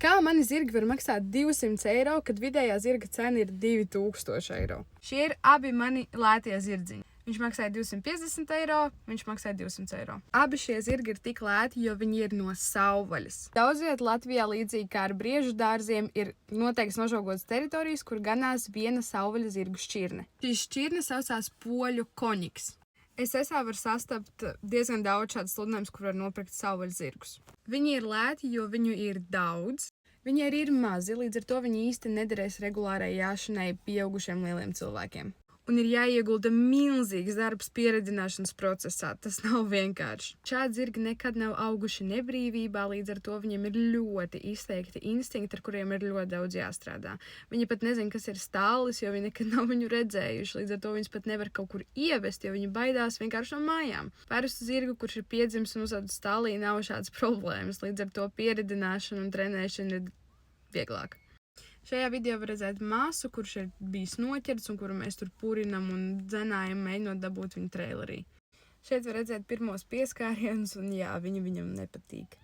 Kā mani zirgi var maksāt 200 eiro, kad vidējā zirga cena ir 2000 eiro? Šie ir abi mani lētie zirdziņi. Viņš maksāja 250 eiro, viņš maksāja 200 eiro. Abi šie zirgi ir tik lēti, jo viņi ir no savvaļas. Daudz viet Latvijā, līdzīgi kā ar briežu dārziem, ir noteikts nožogotas teritorijas, kur ganās viena savvaļa zirgu šķirne. Šī šķirne saucās poļu koņiks. SSA var sastapt diezgan daudz šādas sludinājumus, kur var nopirkt savvaļas zirgus. Viņi ir lēti, jo viņu ir daudz. Viņi arī ir mazi, līdz ar to viņi īsti nederēs regulārai jāšanai pieaugušiem lieliem cilvēkiem. Un ir jāiegulda milzīgs darbs pieredzināšanas procesā. Tas nav vienkārši. Šādi zirgi nekad nav auguši nebrīvībā, līdz ar to viņiem ir ļoti izteikti instinkti, ar kuriem ir ļoti daudz jāstrādā. Viņi pat nezin, kas ir stālis, jo viņi nekad nav viņu redzējuši. Līdz ar to viņus pat nevar kaut kur ievest, jo viņi baidās vienkārši no mājām. Parastu zirgu, kurš ir piedzimis un uzaudzis stālī, nav šādas problēmas. Līdz ar to pieredzināšana un trenēšana ir vieglāka. Šajā video var redzēt māsu, kurš ir bijis noķerts un kuru mēs tur purinam un dzenājam, mēģinot dabūt viņu trailerī. Šeit var redzēt pirmos pieskārienus un jā, viņi viņam nepatīk.